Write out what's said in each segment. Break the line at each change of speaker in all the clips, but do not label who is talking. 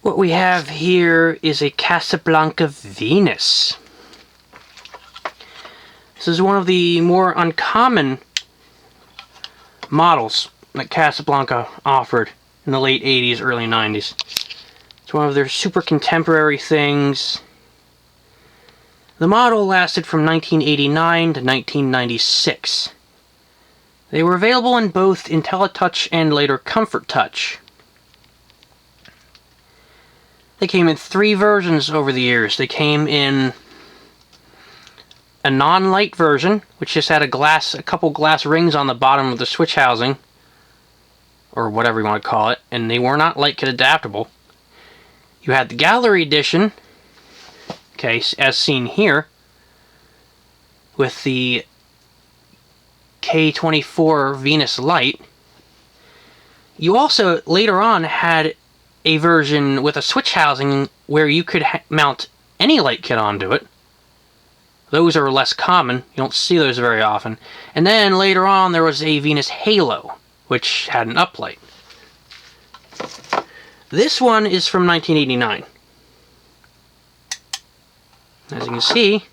What we have here is a Casablanca Venus. This is one of the more uncommon models that Casablanca offered in the late 80s, early 90s. It's one of their super contemporary things. The model lasted from 1989 to 1996. They were available in both Inteli-Touch and later Comfort Touch. They came in 3 versions over the years. They came in a non-light version, which just had a couple glass rings on the bottom of the switch housing, or whatever you want to call it, and they were not light kit adaptable. You had the Gallery Edition, okay, as seen here, with the K24 Venus light. You also, later on, had a version with a switch housing where you could mount any light kit onto it. Those are less common. You don't see those very often. And then later on there was a Venus Halo, which had an uplight. This one is from 1989. As you can see,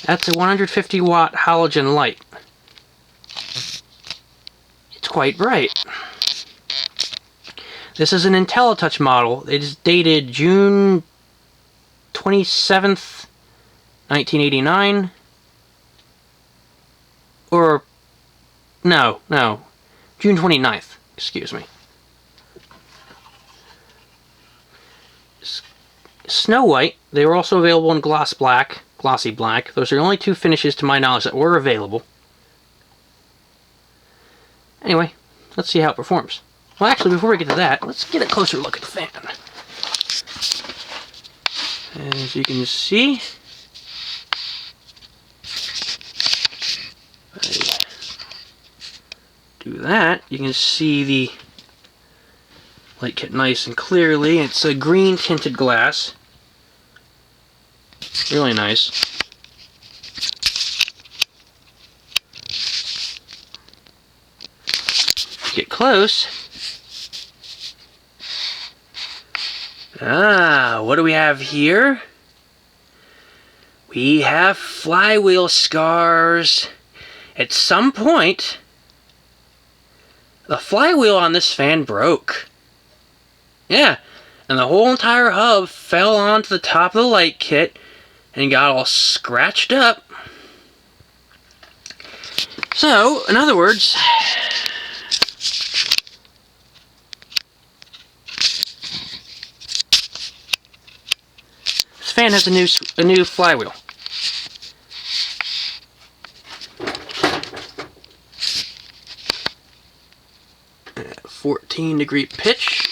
that's a 150 watt halogen light. It's quite bright. This is an Inteli-Touch model. It is dated June 27th, 1989. Or, no, June 29th, excuse me. Snow White, they were also available in glossy black. Those are the only 2 finishes to my knowledge that were available. Anyway, let's see how it performs. Well, actually, before we get to that, let's get a closer look at the fan. As you can see, if I do that, you can see the light kit nice and clearly. It's a green tinted glass. Really nice. Get close. What do we have here? We have flywheel scars. At some point, the flywheel on this fan broke. Yeah, and the whole entire hub fell onto the top of the light kit and got all scratched up. So, in other words, this fan has a new flywheel. At 14-degree pitch.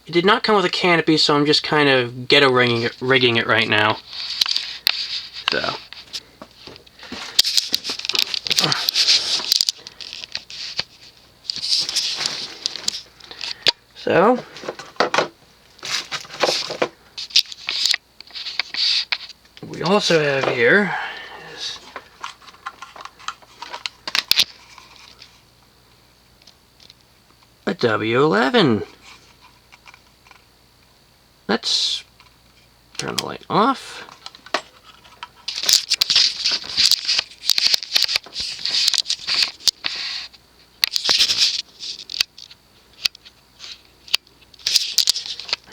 It did not come with a canopy, so I'm just kind of ghetto rigging it right now. So, we also have here is a W-11. Let's turn the light off.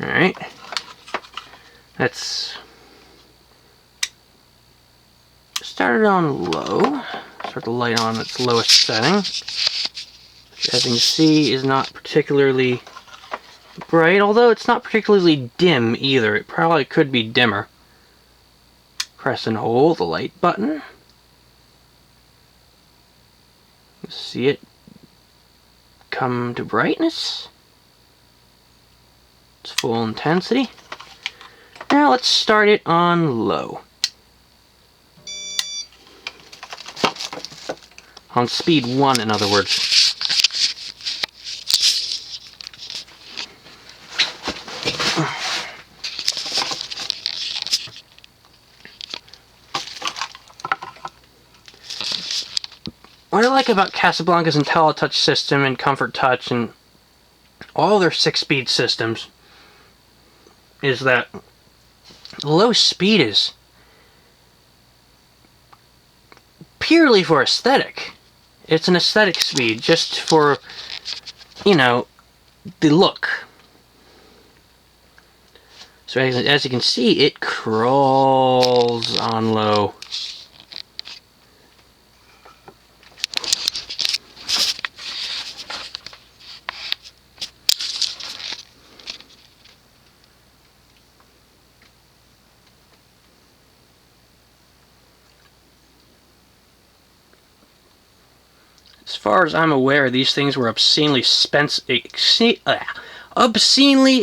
Alright. Let's start it on low. Start the light on its lowest setting, which, as you can see, is not particularly bright, although it's not particularly dim either. It probably could be dimmer. Press and hold the light button. See it come to brightness. It's full intensity. Now let's start it on low. On speed 1, in other words. What I like about Casablanca's Inteli-Touch system and Comfort Touch and all their 6-speed systems is that low speed is purely for aesthetic. It's an aesthetic speed, just for, you know, the look. So as you can see, it crawls on low. As far as I'm aware, these things were obscenely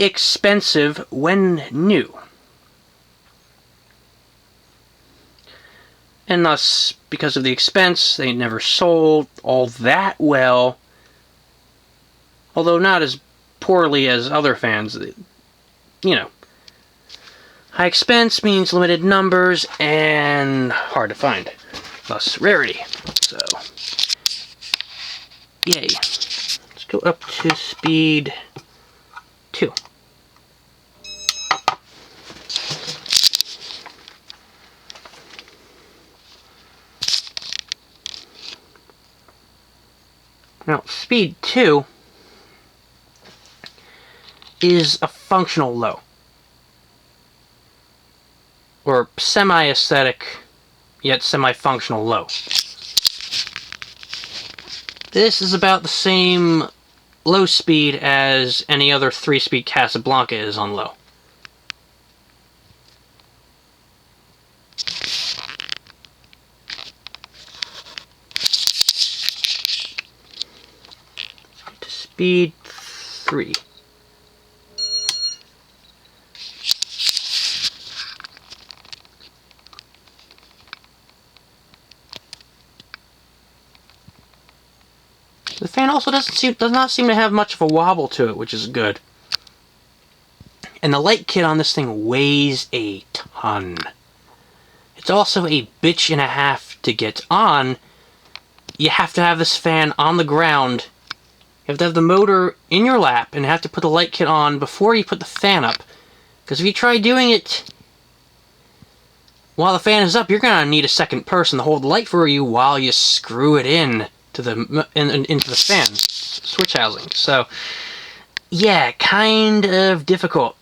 expensive when new. And thus, because of the expense, they never sold all that well. Although not as poorly as other fans. You know, high expense means limited numbers and hard to find. Thus, rarity. So, yay. Let's go up to speed 2. Now, speed 2 is a functional low. Or semi-aesthetic, yet semi-functional low. This is about the same low speed as any other 3-speed Casablanca is on low. To speed 3. The fan also does not seem to have much of a wobble to it, which is good. And the light kit on this thing weighs a ton. It's also a bitch and a half to get on. You have to have this fan on the ground. You have to have the motor in your lap and have to put the light kit on before you put the fan up. Because if you try doing it while the fan is up, you're going to need a second person to hold the light for you while you screw it in to into the fan switch housing. So, yeah, kind of difficult.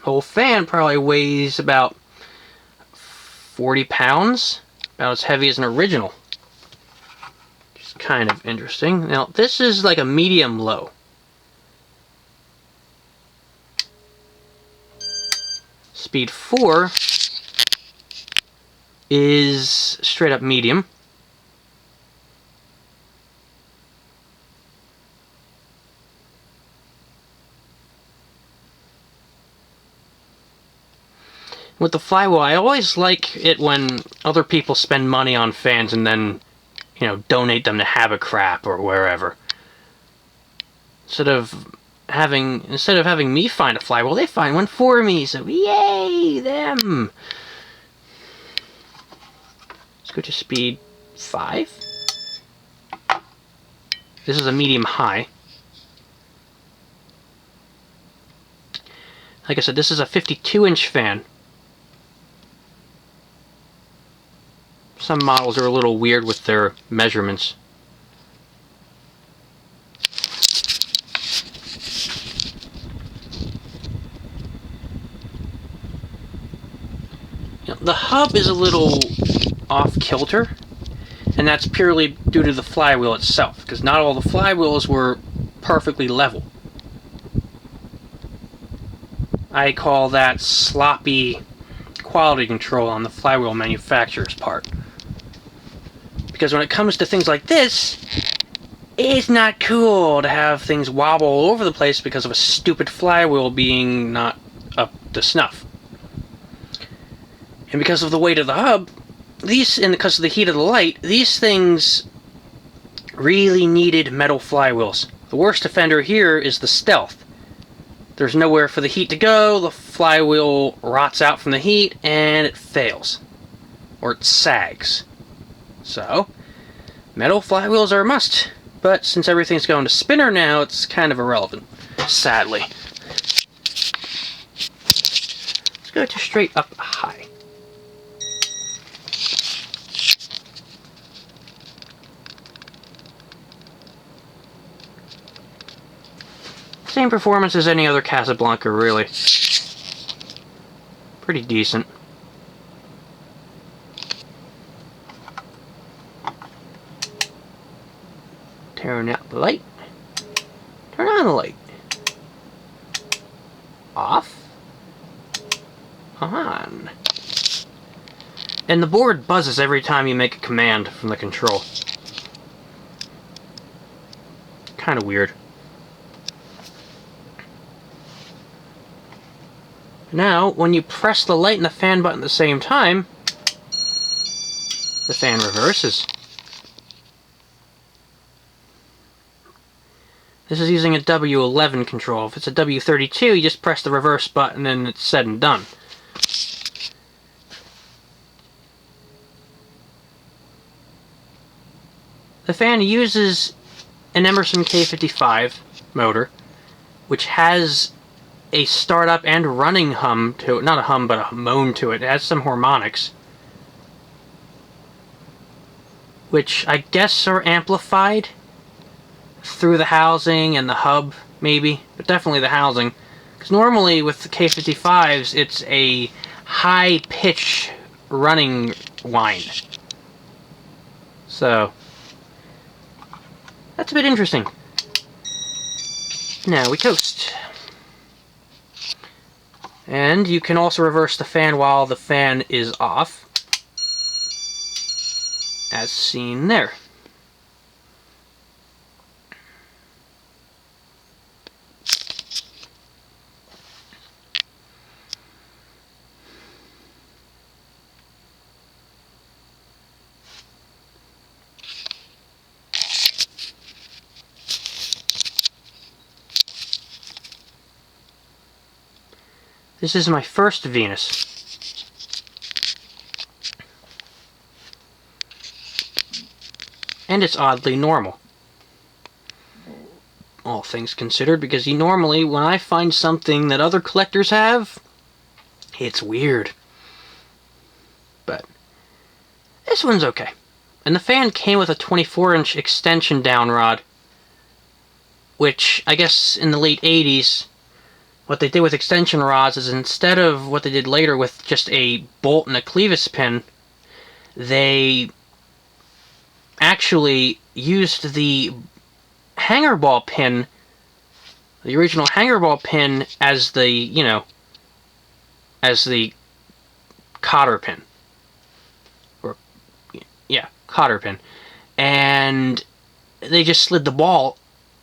The whole fan probably weighs about 40 pounds, about as heavy as an original. Which is kind of interesting. Now, this is like a medium low. Speed 4 is straight up medium. With the flywheel, I always like it when other people spend money on fans and then, you know, donate them to Habicrap or wherever. Instead of having me find a flywheel, they find one for me. So yay, them! Let's go to speed 5. This is a medium high. Like I said, this is a 52-inch fan. Some models are a little weird with their measurements. You know, the hub is a little off-kilter, and that's purely due to the flywheel itself, because not all the flywheels were perfectly level. I call that sloppy quality control on the flywheel manufacturer's part. Because when it comes to things like this, it's not cool to have things wobble all over the place because of a stupid flywheel being not up to snuff. And because of the weight of the hub, and because of the heat of the light, these things really needed metal flywheels. The worst offender here is the Stealth. There's nowhere for the heat to go, the flywheel rots out from the heat, and it fails. Or it sags. So, metal flywheels are a must. But since everything's going to spinner now, it's kind of irrelevant, sadly. Let's go to straight up high. Same performance as any other Casablanca, really. Pretty decent. Turn out the light. Turn on the light. Off. On. And the board buzzes every time you make a command from the control. Kind of weird. Now, when you press the light and the fan button at the same time, the fan reverses. This is using a W-11 control. If it's a W-32, you just press the reverse button and it's said and done. The fan uses an Emerson K25 motor, which has a startup and running hum to it. Not a hum, but a moan to it. It has some harmonics, which I guess are amplified through the housing and the hub, maybe, but definitely the housing. Because normally with the K55s, it's a high-pitch running whine. So, that's a bit interesting. Now we coast. And you can also reverse the fan while the fan is off, as seen there. This is my first Venus. And it's oddly normal. All things considered, because normally when I find something that other collectors have, it's weird. But this one's okay. And the fan came with a 24-inch extension down rod, which I guess in the late 80s, what they did with extension rods is instead of what they did later with just a bolt and a clevis pin, they actually used the hanger ball pin, the original hanger ball pin, as the, you know, as the cotter pin. Or, yeah, cotter pin. And they just slid the ball,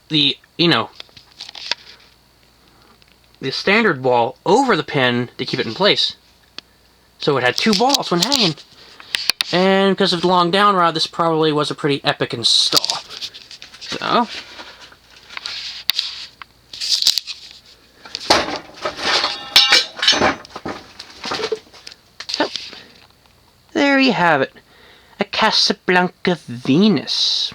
the, you know, the standard ball over the pin to keep it in place. So it had two balls when hanging. And because of the long down rod, this probably was a pretty epic install. So there you have it. A Casablanca Venus.